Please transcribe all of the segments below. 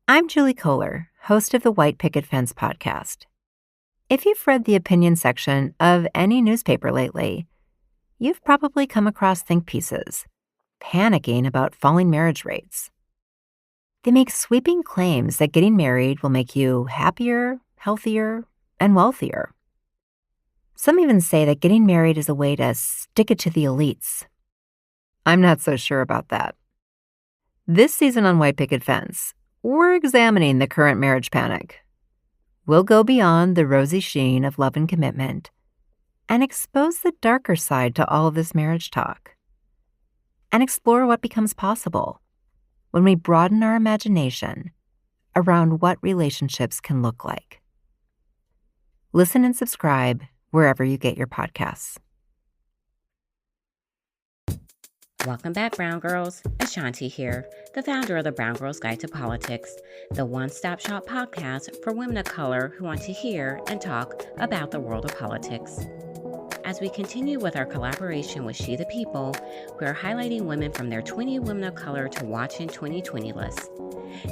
I'm Julie Kohler, host of the White Picket Fence podcast. If you've read the opinion section of any newspaper lately, you've probably come across think pieces panicking about falling marriage rates. They make sweeping claims that getting married will make you happier, healthier, and wealthier. Some even say that getting married is a way to stick it to the elites. I'm not so sure about that. This season on White Picket Fence, we're examining the current marriage panic. We'll go beyond the rosy sheen of love and commitment and expose the darker side to all of this marriage talk and explore what becomes possible when we broaden our imagination around what relationships can look like. Listen and subscribe wherever you get your podcasts. Welcome back, Brown Girls. A'shanti here, the founder of the Brown Girls Guide to Politics, the one-stop shop podcast for women of color who want to hear and talk about the world of politics. As we continue with our collaboration with She the People, we are highlighting women from their 20 Women of Color to Watch in 2020 list.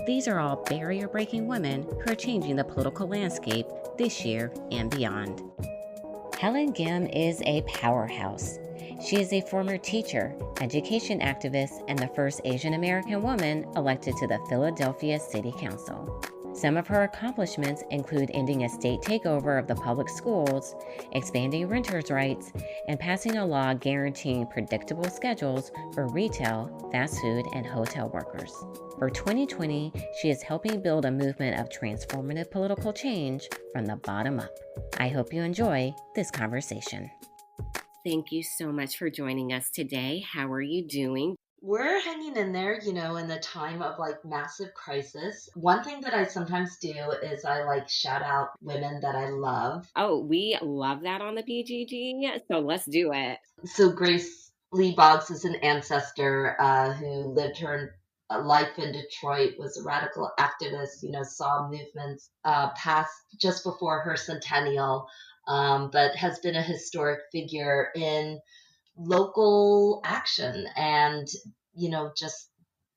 These are all barrier-breaking women who are changing the political landscape this year and beyond. Helen Gym is a powerhouse. She is a former teacher, education activist, and the first Asian American woman elected to the Philadelphia City Council. Some of her accomplishments include ending a state takeover of the public schools, expanding renters' rights, and passing a law guaranteeing predictable schedules for retail, fast food, and hotel workers. For 2020, she is helping build a movement of transformative political change from the bottom up. I hope you enjoy this conversation. Thank you so much for joining us today. How are you doing? We're hanging in there, in the time of massive crisis. One thing that I sometimes do is I shout out women that I love. Oh, we love that on the BGG, so let's do it. So Grace Lee Boggs is an ancestor who lived her life in Detroit, was a radical activist, saw movements pass just before her centennial, but has been a historic figure in local action and, just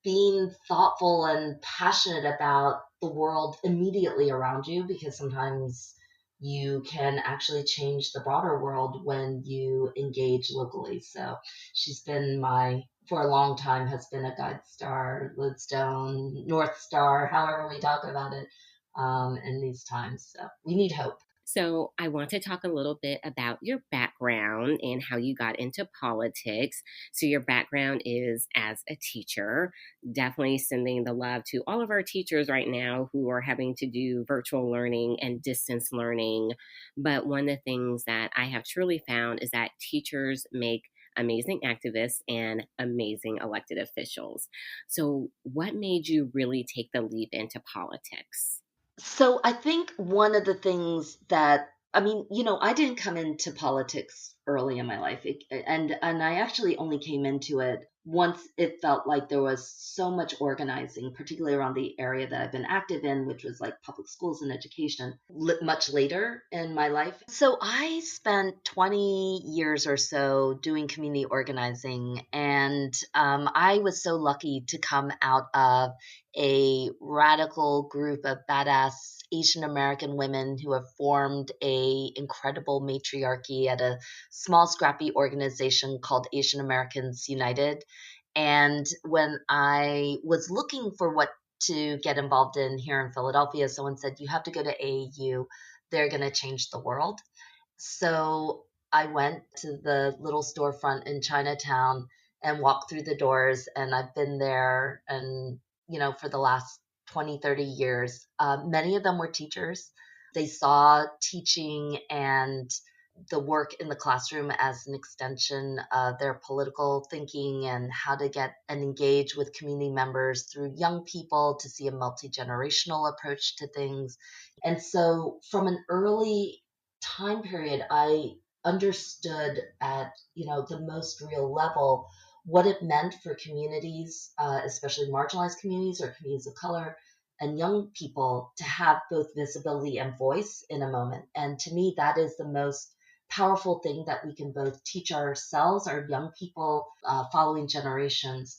being thoughtful and passionate about the world immediately around you, because sometimes you can actually change the broader world when you engage locally. So she's been for a long time, has been a guide star, lodestone, North Star, however we talk about it in these times. So we need hope. So I want to talk a little bit about your background and how you got into politics. So your background is as a teacher, definitely sending the love to all of our teachers right now who are having to do virtual learning and distance learning. But one of the things that I have truly found is that teachers make amazing activists and amazing elected officials. So what made you really take the leap into politics? So I think one of the things that I didn't come into politics early in my life, and I actually only came into it once it felt like there was so much organizing, particularly around the area that I've been active in, which was public schools and education, much later in my life. So I spent 20 years or so doing community organizing, and I was so lucky to come out of a radical group of badass Asian American women who have formed a incredible matriarchy at a small scrappy organization called Asian Americans United. And when I was looking for what to get involved in here in Philadelphia, someone said, you have to go to AAU. They're going to change the world. So I went to the little storefront in Chinatown and walked through the doors, and I've been there and for the last 20, 30 years. Many of them were teachers. They saw teaching and the work in the classroom as an extension of their political thinking and how to get and engage with community members through young people to see a multi-generational approach to things. And so from an early time period, I understood at, the most real level what it meant for communities, especially marginalized communities or communities of color and young people, to have both visibility and voice in a moment. And to me, that is the most powerful thing that we can both teach ourselves, our young people, following generations,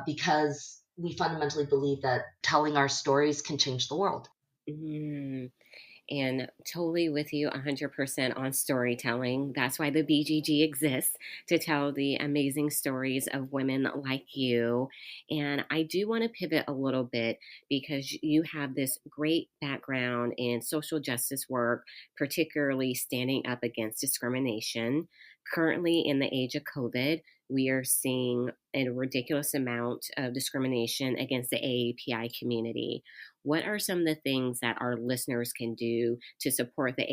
because we fundamentally believe that telling our stories can change the world. Mm. And totally with you 100% on storytelling. That's why the BGG exists, to tell the amazing stories of women like you. And I do want to pivot a little bit because you have this great background in social justice work, particularly standing up against discrimination. Currently, in the age of COVID, we are seeing a ridiculous amount of discrimination against the AAPI community. What are some of the things that our listeners can do to support the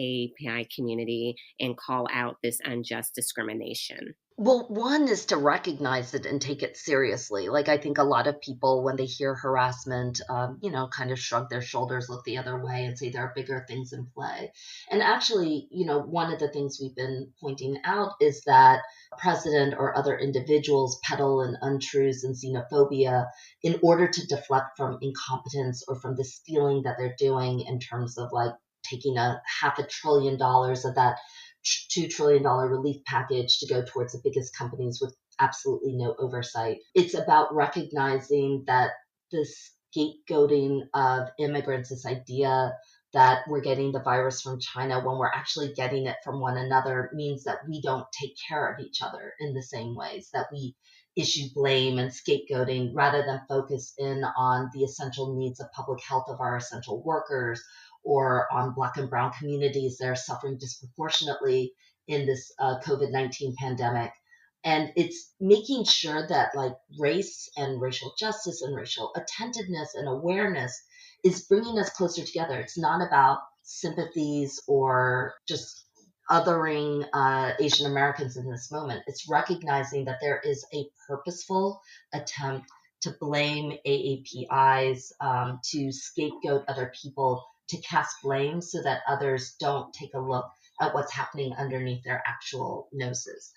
AAPI community and call out this unjust discrimination? Well, one is to recognize it and take it seriously. Like, I think a lot of people, when they hear harassment, kind of shrug their shoulders, look the other way, and say there are bigger things in play. And actually, one of the things we've been pointing out is that president or other individuals peddle an untruths and xenophobia in order to deflect from incompetence or from the stealing that they're doing in terms of like taking a $500 billion of that $2 trillion relief package to go towards the biggest companies with absolutely no oversight. It's about recognizing that this scapegoating of immigrants, this idea that we're getting the virus from China when we're actually getting it from one another, means that we don't take care of each other in the same ways, that we issue blame and scapegoating rather than focus in on the essential needs of public health of our essential workers, or on Black and Brown communities that are suffering disproportionately in this COVID-19 pandemic. And it's making sure that like race and racial justice and racial attentiveness and awareness is bringing us closer together. It's not about sympathies or just othering Asian Americans in this moment. It's recognizing that there is a purposeful attempt to blame AAPIs, to scapegoat other people, to cast blame so that others don't take a look at what's happening underneath their actual noses.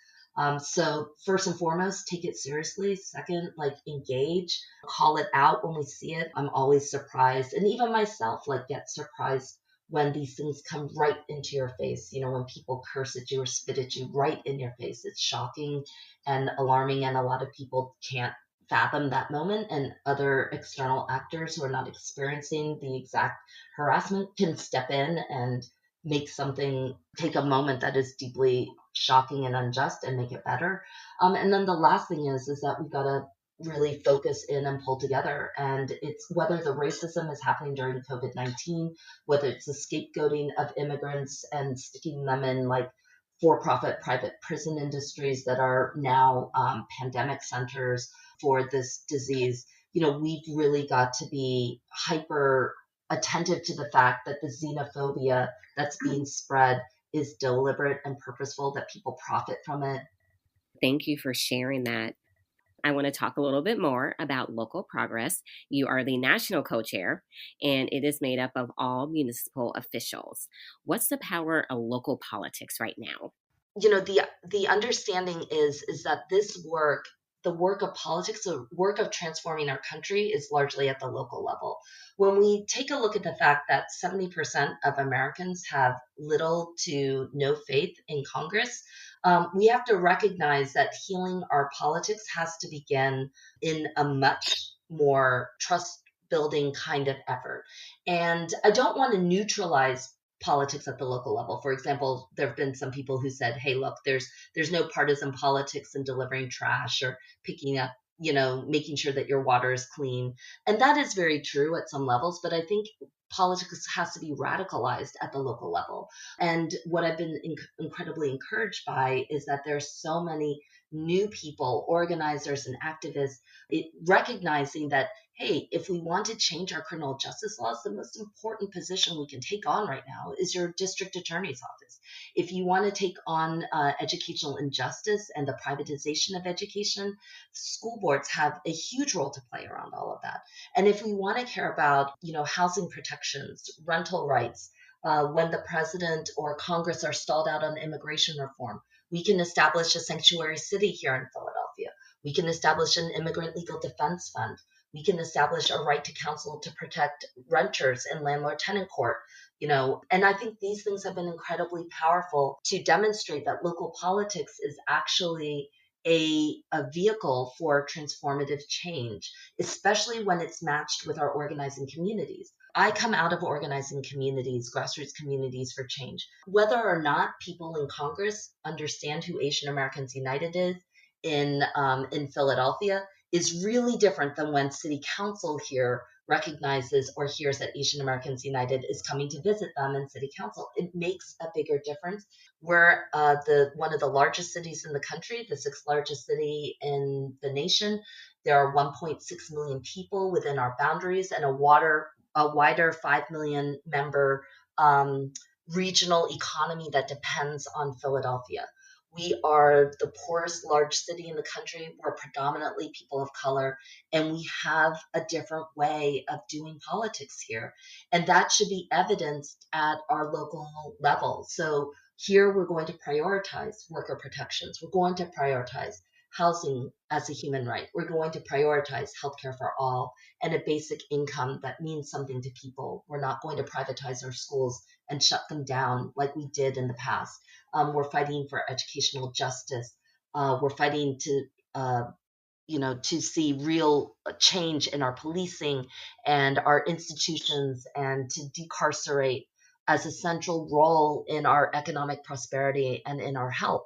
So first and foremost, take it seriously. Second, like engage, call it out when we see it. I'm always surprised, and even myself, like get surprised when these things come right into your face. When people curse at you or spit at you right in your face, it's shocking and alarming, and a lot of people can't fathom that moment, and other external actors who are not experiencing the exact harassment can step in and take a moment that is deeply shocking and unjust and make it better. And then the last thing is that we've got to really focus in and pull together. And it's whether the racism is happening during COVID-19, whether it's the scapegoating of immigrants and sticking them in like for-profit private prison industries that are now pandemic centers for this disease. We've really got to be hyper attentive to the fact that the xenophobia that's being spread is deliberate and purposeful, that people profit from it. Thank you for sharing that. I want to talk a little bit more about local progress. You are the national co chair, and it is made up of all municipal officials. What's the power of local politics right now? The understanding is that this work, the work of politics, the work of transforming our country, is largely at the local level. When we take a look at the fact that 70% of Americans have little to no faith in Congress, we have to recognize that healing our politics has to begin in a much more trust building kind of effort. And I don't want to neutralize politics at the local level. For example, there have been some people who said, "Hey, look, there's no partisan politics in delivering trash or picking up, making sure that your water is clean." And that is very true at some levels, but I think politics has to be radicalized at the local level. And what I've been incredibly encouraged by is that there's so many new people, organizers and activists, recognizing that, hey, if we want to change our criminal justice laws, the most important position we can take on right now is your district attorney's office. If you want to take on educational injustice and the privatization of education, school boards have a huge role to play around all of that. And if we want to care about, housing protections, rental rights, when the president or Congress are stalled out on immigration reform, we can establish a sanctuary city here in Philadelphia. We can establish an immigrant legal defense fund. We can establish a right to counsel to protect renters in landlord-tenant court. And I think these things have been incredibly powerful to demonstrate that local politics is actually a vehicle for transformative change, especially when it's matched with our organizing communities. I come out of organizing communities, grassroots communities for change. Whether or not people in Congress understand who Asian Americans United is in Philadelphia is really different than when City Council here recognizes or hears that Asian Americans United is coming to visit them in City Council. It makes a bigger difference. We're the one of the largest cities in the country, the sixth largest city in the nation. There are 1.6 million people within our boundaries and a wider 5 million member regional economy that depends on Philadelphia. We are the poorest large city in the country. We're predominantly people of color, and we have a different way of doing politics here. And that should be evidenced at our local level. So here we're going to prioritize worker protections. We're going to prioritize housing as a human right. We're going to prioritize healthcare for all and a basic income that means something to people. We're not going to privatize our schools and shut them down like we did in the past. We're fighting for educational justice. We're fighting to see real change in our policing and our institutions and to decarcerate as a central role in our economic prosperity and in our health.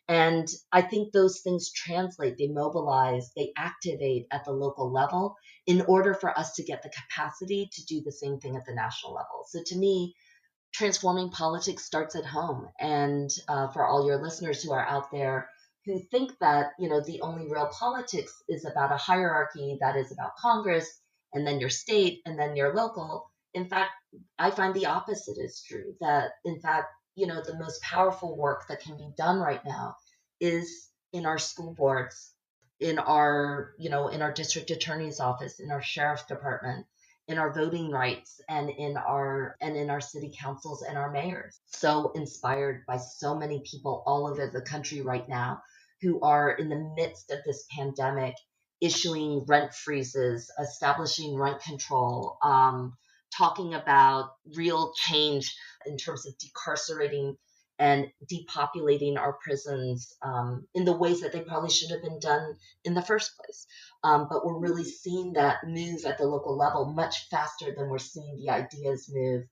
And I think those things translate, they mobilize, they activate at the local level in order for us to get the capacity to do the same thing at the national level. So to me, transforming politics starts at home. And for all your listeners who are out there who think that, the only real politics is about a hierarchy that is about Congress and then your state and then your local. In fact, I find the opposite is true, that in fact, the most powerful work that can be done right now is in our school boards, in our district attorney's office, in our sheriff's department, in our voting rights, and in our city councils and our mayors. So inspired by so many people all over the country right now who are in the midst of this pandemic, issuing rent freezes, establishing rent control, talking about real change in terms of decarcerating and depopulating our prisons in the ways that they probably should have been done in the first place. But we're really seeing that move at the local level much faster than we're seeing the ideas move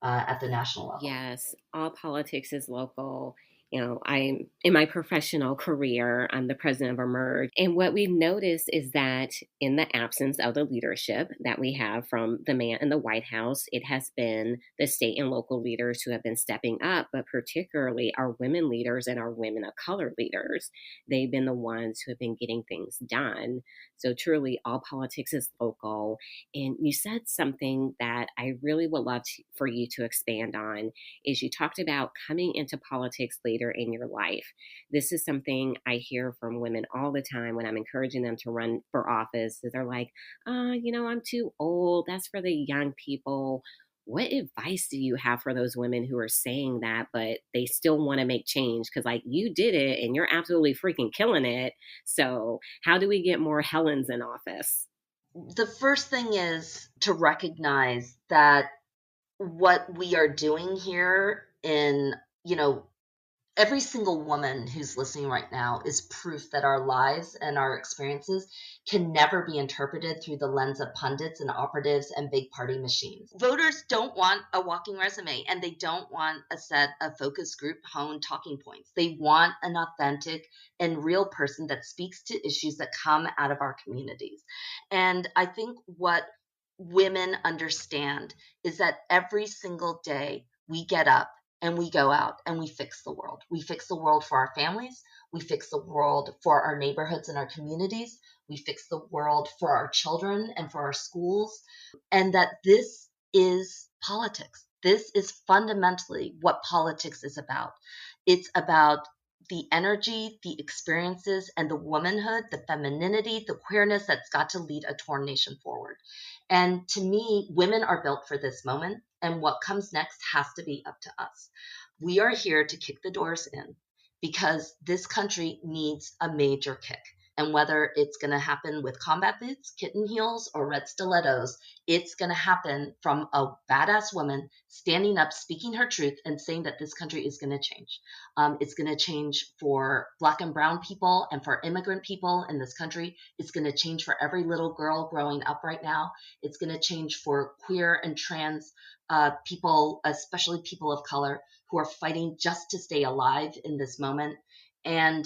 at the national level. Yes, all politics is local. I'm in my professional career, I'm the president of Emerge. And what we've noticed is that in the absence of the leadership that we have from the man in the White House, it has been the state and local leaders who have been stepping up, but particularly our women leaders and our women of color leaders. They've been the ones who have been getting things done. So truly, all politics is local. And you said something that I really would love for you to expand on is you talked about coming into politics later in your life. This is something I hear from women all the time when I'm encouraging them to run for office. They're like, I'm too old. That's for the young people. What advice do you have for those women who are saying that, but they still want to make change? Because, like, you did it and you're absolutely freaking killing it. So, how do we get more Helens in office? The first thing is to recognize that what we are doing here every single woman who's listening right now is proof that our lives and our experiences can never be interpreted through the lens of pundits and operatives and big party machines. Voters don't want a walking resume, and they don't want a set of focus group honed talking points. They want an authentic and real person that speaks to issues that come out of our communities. And I think what women understand is that every single day we get up and we go out and we fix the world. We fix the world for our families. We fix the world for our neighborhoods and our communities. We fix the world for our children and for our schools. And that this is politics. This is fundamentally what politics is about. It's about the energy, the experiences, and the womanhood, the femininity, the queerness that's got to lead a torn nation forward. And to me, women are built for this moment, and what comes next has to be up to us. We are here to kick the doors in because this country needs a major kick. And whether it's going to happen with combat boots, kitten heels, or red stilettos, it's going to happen from a badass woman standing up, speaking her truth, and saying that this country is going to change. It's going to change for Black and brown people and for immigrant people in this country. It's going to change for every little girl growing up right now. It's going to change for queer and trans people, especially people of color, who are fighting just to stay alive in this moment. And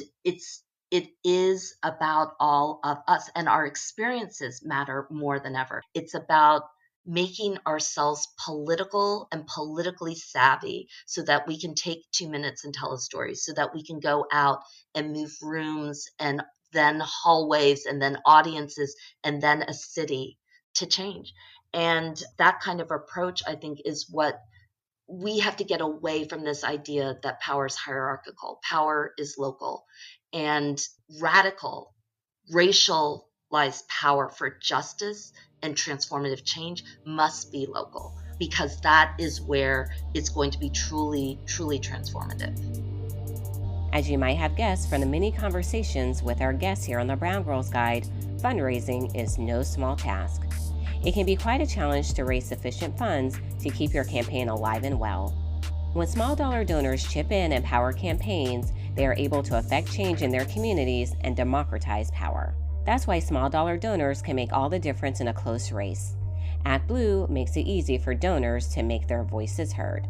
it is about all of us, and our experiences matter more than ever. It's about making ourselves political and politically savvy so that we can take 2 minutes and tell a story, so that we can go out and move rooms and then hallways and then audiences and then a city to change. And that kind of approach, I think, is what we have to get away from, this idea that power is hierarchical, power is local, and radical racialized power for justice and transformative change must be local, because that is where it's going to be truly, truly transformative. As you might have guessed from the many conversations with our guests here on the Brown Girls Guide, fundraising is no small task. It can be quite a challenge to raise sufficient funds to keep your campaign alive and well. When small dollar donors chip in and power campaigns, they are able to affect change in their communities and democratize power. That's why small dollar donors can make all the difference in a close race. ActBlue makes it easy for donors to make their voices heard.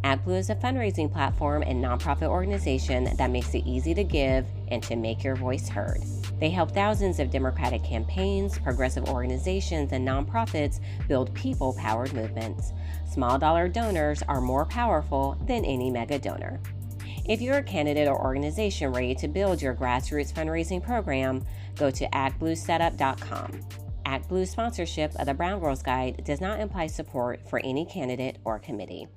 ActBlue is a fundraising platform and nonprofit organization that makes it easy to give and to make your voice heard. They help thousands of Democratic campaigns, progressive organizations, and nonprofits build people-powered movements. Small dollar donors are more powerful than any mega donor. If you're a candidate or organization ready to build your grassroots fundraising program, go to actbluesetup.com. ActBlue sponsorship of the Brown Girls Guide does not imply support for any candidate or committee.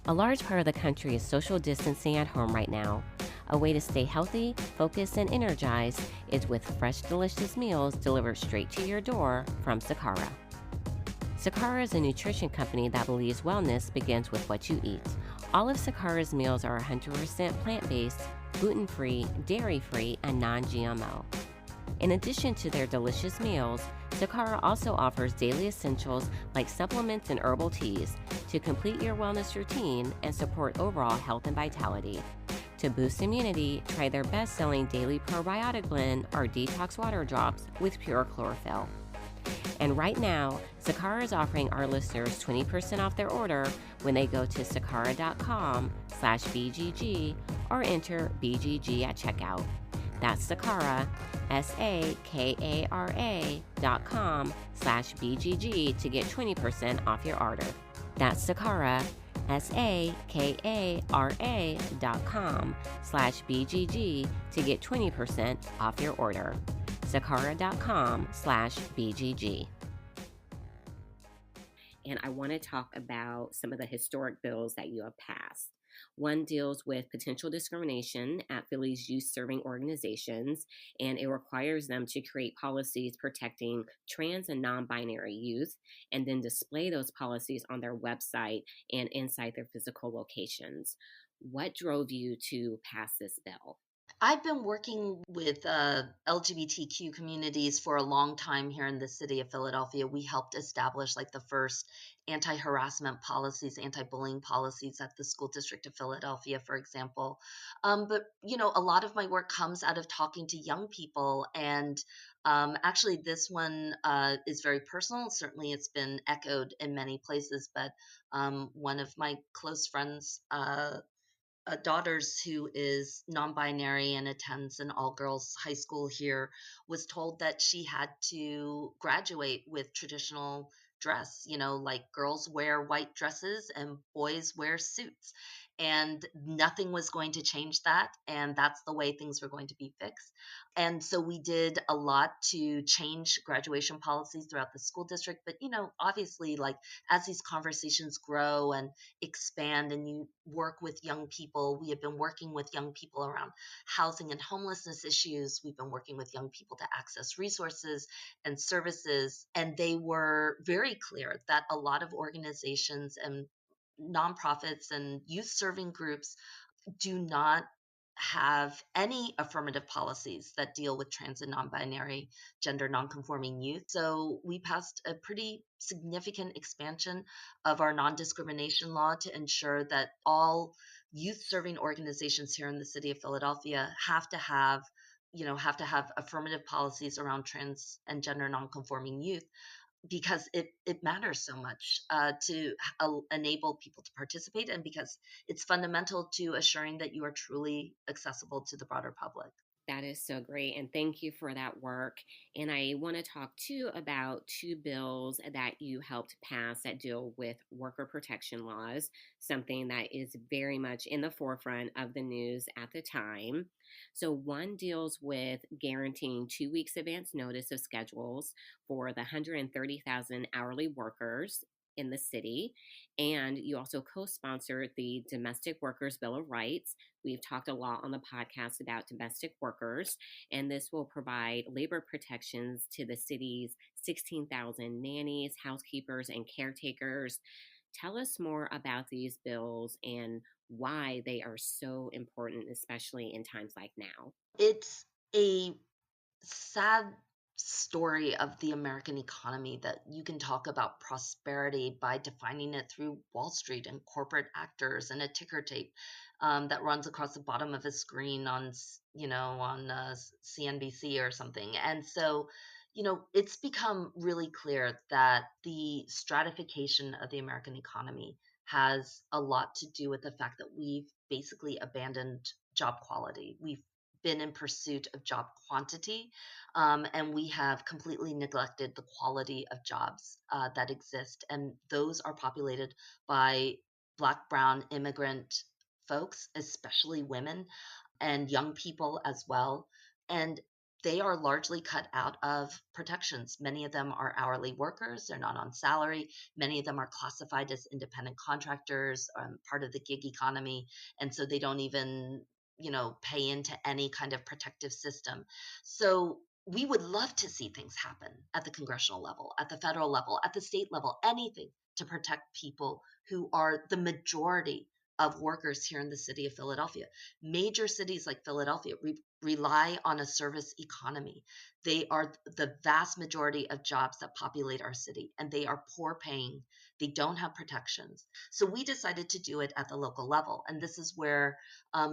A large part of the country is social distancing at home right now. A way to stay healthy, focused, and energized is with fresh, delicious meals delivered straight to your door from Sakara. Sakara is a nutrition company that believes wellness begins with what you eat. All of Sakara's meals are 100% plant-based, gluten-free, dairy-free, and non-GMO. In addition to their delicious meals, Sakara also offers daily essentials like supplements and herbal teas to complete your wellness routine and support overall health and vitality. To boost immunity, try their best-selling daily probiotic blend or detox water drops with pure chlorophyll. And right now, Sakara is offering our listeners 20% off their order when they go to sakara.com/BGG or enter BGG at checkout. That's Sakara, SAKARA.com/BGG to get 20% off your order. That's Sakara, SAKARA.com/BGG to get 20% off your order. Sakara.com/BGG. And I want to talk about some of the historic bills that you have passed. One deals with potential discrimination at Philly's youth-serving organizations, and it requires them to create policies protecting trans and non-binary youth, and then display those policies on their website and inside their physical locations. What drove you to pass this bill? I've been working with LGBTQ communities for a long time here in the city of Philadelphia. We helped establish like the first anti-harassment policies, anti-bullying policies at the school district of Philadelphia, for example. But a lot of my work comes out of talking to young people, and actually, this one is very personal. Certainly, it's been echoed in many places, but one of my close friends, daughters who is non-binary and attends an all-girls high school here, was told that she had to graduate with traditional dress. Like girls wear white dresses and boys wear suits, and nothing was going to change that, and that's the way things were going to be fixed. And so we did a lot to change graduation policies throughout the school district. But obviously, like, as these conversations grow and expand and you work with young people, we have been working with young people around housing and homelessness issues. We've been working with young people to access resources and services. And they were very clear that a lot of organizations and nonprofits and youth serving groups do not have any affirmative policies that deal with trans and non-binary gender non-conforming youth. So we passed a pretty significant expansion of our non-discrimination law to ensure that all youth serving organizations here in the city of Philadelphia have to have affirmative policies around trans and gender non-conforming youth, because it matters so much to enable people to participate, and because it's fundamental to assuring that you are truly accessible to the broader public. That is so great. And thank you for that work. And I want to talk too about two bills that you helped pass that deal with worker protection laws, something that is very much in the forefront of the news at the time. So, one deals with guaranteeing 2 weeks advance notice of schedules for the 130,000 hourly workers in the city. And you also co sponsored the Domestic Workers Bill of Rights. We've talked a lot on the podcast about domestic workers, and this will provide labor protections to the city's 16,000 nannies, housekeepers, and caretakers. Tell us more about these bills and why they are so important, especially in times like now. It's a sad story of the American economy that you can talk about prosperity by defining it through Wall Street and corporate actors and a ticker tape that runs across the bottom of a screen on, CNBC or something. And so, it's become really clear that the stratification of the American economy has a lot to do with the fact that we've basically abandoned job quality. We've been in pursuit of job quantity, and we have completely neglected the quality of jobs that exist. And those are populated by Black, Brown, immigrant folks, especially women and young people as well. And they are largely cut out of protections. Many of them are hourly workers, they're not on salary. Many of them are classified as independent contractors, part of the gig economy. And so they don't even pay into any kind of protective system. So we would love to see things happen at the congressional level, at the federal level, at the state level, anything to protect people who are the majority of workers here in the city of Philadelphia. Major cities like Philadelphia rely on a service economy. They are the vast majority of jobs that populate our city, and they are poor paying. They don't have protections. So we decided to do it at the local level. And this is where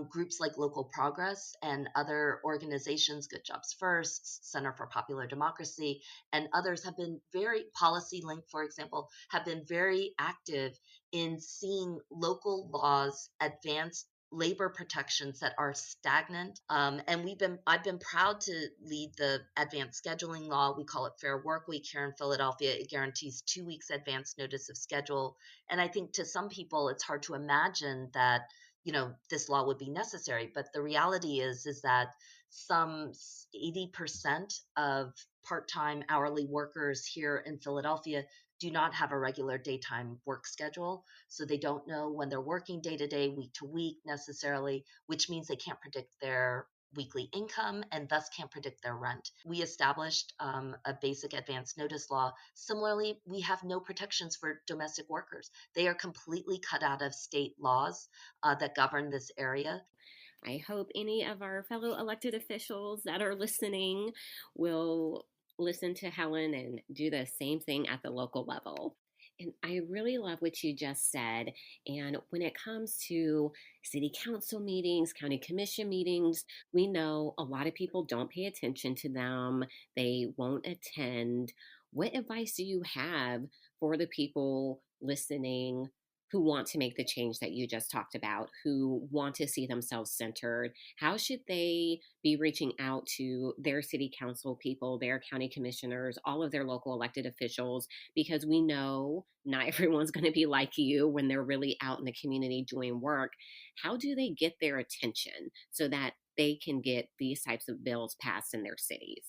groups like Local Progress and other organizations, Good Jobs First, Center for Popular Democracy, and others have been very, Policy Link, for example, have been very active in seeing local laws advance labor protections that are stagnant. And I've been proud to lead the advanced scheduling law. We call it Fair Work Week here in Philadelphia. It guarantees 2 weeks advance notice of schedule. And I think to some people, it's hard to imagine that this law would be necessary. But the reality is that some 80% of part-time hourly workers here in Philadelphia do not have a regular daytime work schedule. So they don't know when they're working day to day, week to week necessarily, which means they can't predict their weekly income and thus can't predict their rent. We established a basic advance notice law. Similarly, we have no protections for domestic workers. They are completely cut out of state laws that govern this area. I hope any of our fellow elected officials that are listening will listen to Helen and do the same thing at the local level. And I really love what you just said. And when it comes to city council meetings, county commission meetings, we know a lot of people don't pay attention to them, they won't attend. What advice do you have for the people listening who want to make the change that you just talked about, who want to see themselves centered? How should they be reaching out to their city council people, their county commissioners, all of their local elected officials? Because we know not everyone's going to be like you when they're really out in the community doing work. How do they get their attention so that they can get these types of bills passed in their cities?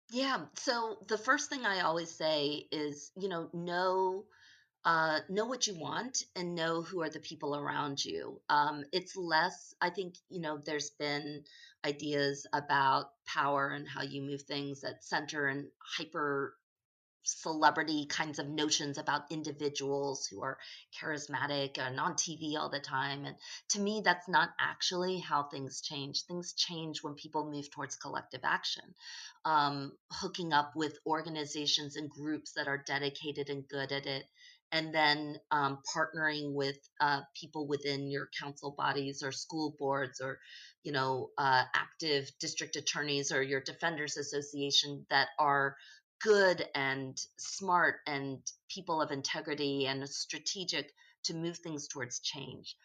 Yeah. So the first thing I always say is, know what you want and know who are the people around you. It's less, I think, there's been ideas about power and how you move things that center and hyper celebrity kinds of notions about individuals who are charismatic and on TV all the time. And to me, that's not actually how things change. Things change when people move towards collective action, hooking up with organizations and groups that are dedicated and good at it. And then partnering with people within your council bodies or school boards or, active district attorneys or your defenders association that are good and smart and people of integrity and strategic to move things towards change.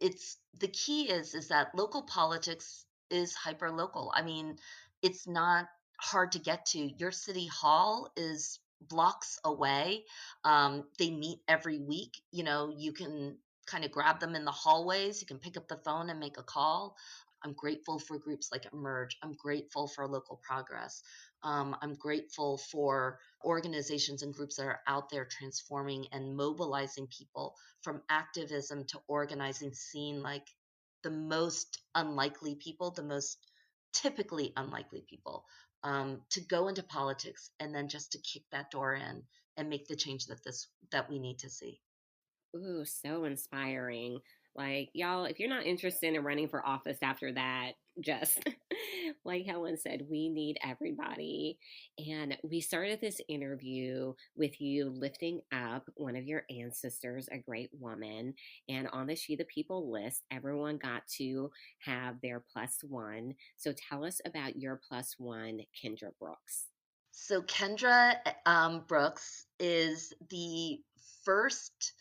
It's the key is that local politics is hyper local. I mean, it's not hard to get to. Your city hall is blocks away. They meet every week. You can kind of grab them in the hallways. You can pick up the phone and make a call. I'm grateful for groups like Emerge. I'm grateful for local progress. I'm grateful for organizations and groups that are out there transforming and mobilizing people from activism to organizing, seeing like the most unlikely people, the most typically unlikely people, to go into politics and then just to kick that door in and make the change that we need to see. Ooh, so inspiring. Like, y'all, if you're not interested in running for office after that, just like Helen said, we need everybody. And we started this interview with you lifting up one of your ancestors, a great woman. And on the She the People list, everyone got to have their plus one. So tell us about your plus one, Kendra Brooks. So Kendra Brooks is the first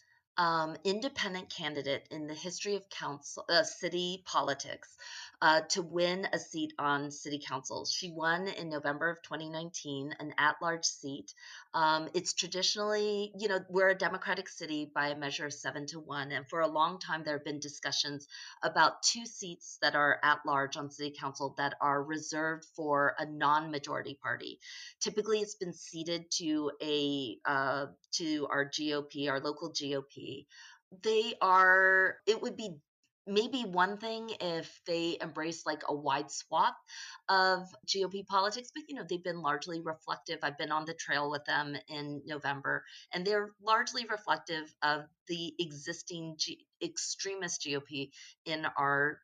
independent candidate in the history of city politics to win a seat on city council. She won in November of 2019, an at-large seat. It's traditionally, we're a Democratic city by a measure of 7-1, and for a long time there have been discussions about two seats that are at large on city council that are reserved for a non-majority party. Typically, it's been ceded to our GOP, our local GOP. It would be maybe one thing if they embrace like a wide swath of GOP politics, but they've been largely reflective. I've been on the trail with them in November, and they're largely reflective of the existing extremist GOP in our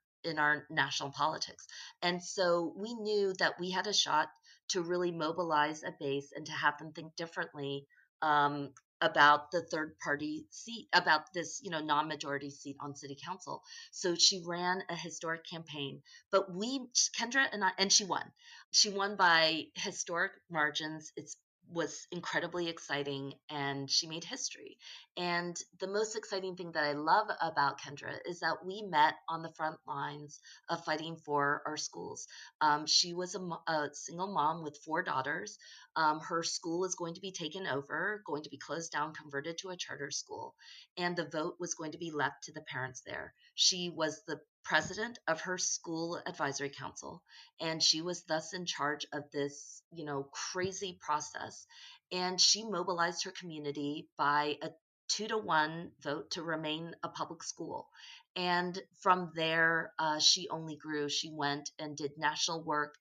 national politics. And so we knew that we had a shot to really mobilize a base and to have them think differently um, about the third party seat, about this, non-majority seat on city council. So she ran a historic campaign, but Kendra and I, and she won. She won by historic margins. It was incredibly exciting and she made history. And the most exciting thing that I love about Kendra is that we met on the front lines of fighting for our schools. She was a single mom with 4 daughters. Her school is going to be taken over, going to be closed down, converted to a charter school, and the vote was going to be left to the parents there. She was the president of her school advisory council, and she was thus in charge of this, crazy process. And she mobilized her community by a 2-1 vote to remain a public school. And from there, she only grew. She went and did national work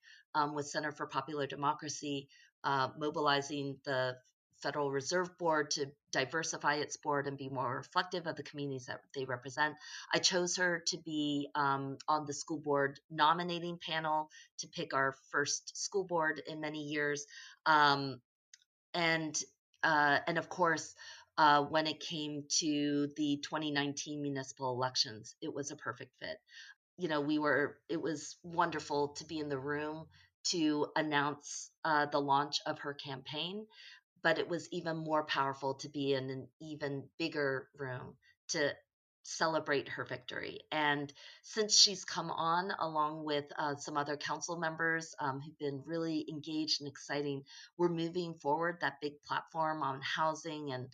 with Center for Popular Democracy, mobilizing the Federal Reserve Board to diversify its board and be more reflective of the communities that they represent. I chose her to be on the school board nominating panel to pick our first school board in many years. Um, and of course, when it came to the 2019 municipal elections, it was a perfect fit. It was wonderful to be in the room to announce the launch of her campaign, but it was even more powerful to be in an even bigger room to celebrate her victory. And since she's come on, along with some other council members who've been really engaged and exciting, we're moving forward that big platform on housing and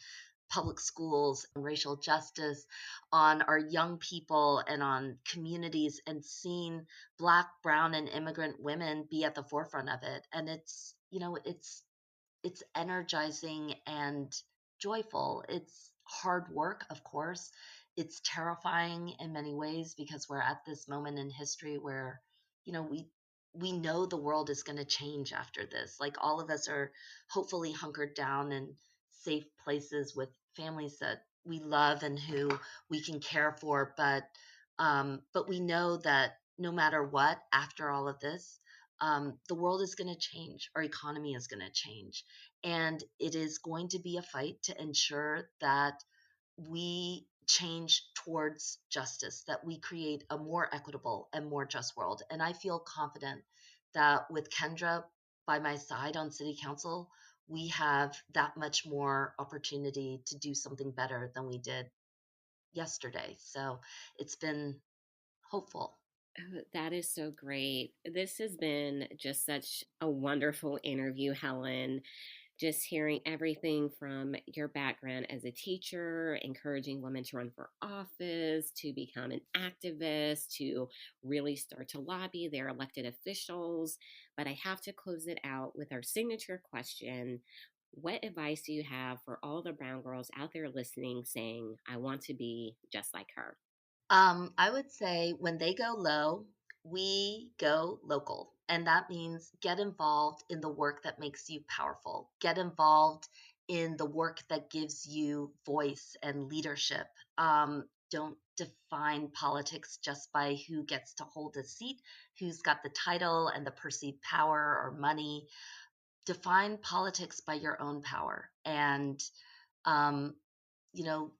public schools and racial justice, on our young people and on communities, and seeing Black, brown, and immigrant women be at the forefront of it. And it's energizing and joyful. It's hard work, of course. It's terrifying in many ways because we're at this moment in history where, we we know the world is going to change after this. Like all of us are hopefully hunkered down in safe places with families that we love and who we can care for. But we know that no matter what, after all of this, the world is going to change. Our economy is going to change. And it is going to be a fight to ensure that we change towards justice, that we create a more equitable and more just world. And I feel confident that with Kendra by my side on city council, we have that much more opportunity to do something better than we did yesterday. So it's been hopeful. Oh, that is so great. This has been just such a wonderful interview, Helen. Just hearing everything from your background as a teacher, encouraging women to run for office, to become an activist, to really start to lobby their elected officials. But I have to close it out with our signature question. What advice do you have for all the brown girls out there listening saying, I want to be just like her? I would say when they go low, we go local. And that means get involved in the work that makes you powerful. Get involved in the work that gives you voice and leadership. Don't define politics just by who gets to hold a seat, who's got the title and the perceived power or money. Define politics by your own power. And um,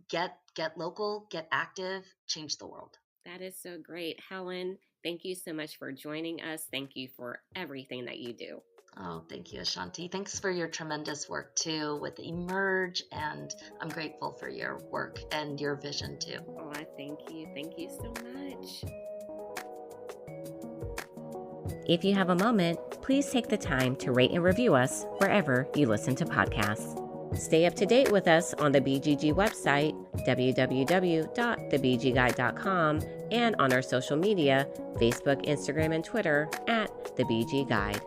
get local, get active, change the world. That is so great. Helen, thank you so much for joining us. Thank you for everything that you do. Oh, thank you, A'shanti. Thanks for your tremendous work too with Emerge, and I'm grateful for your work and your vision too. Oh, I thank you. Thank you so much. If you have a moment, please take the time to rate and review us wherever you listen to podcasts. Stay up to date with us on the BGG website, www.thebgguide.com, and on our social media, Facebook, Instagram, and Twitter at The BG Guide.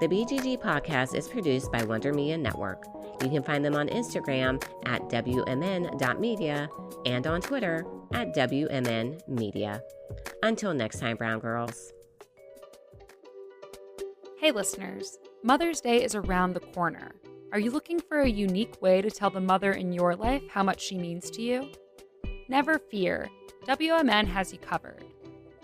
The BGG podcast is produced by Wonder Media Network. You can find them on Instagram at WMN.media and on Twitter at WMNmedia. Until next time, brown girls. Hey listeners, Mother's Day is around the corner. Are you looking for a unique way to tell the mother in your life how much she means to you? Never fear, WMN has you covered.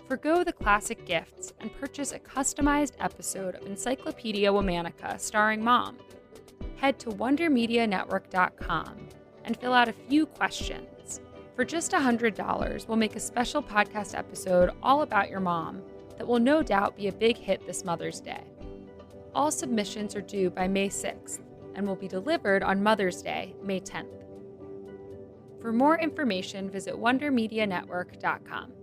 Forgo the classic gifts and purchase a customized episode of Encyclopedia Womanica starring Mom. Head to WonderMediaNetwork.com and fill out a few questions. For just $100, we'll make a special podcast episode all about your mom that will no doubt be a big hit this Mother's Day. All submissions are due by May 6th and will be delivered on Mother's Day, May 10th. For more information, visit WonderMediaNetwork.com.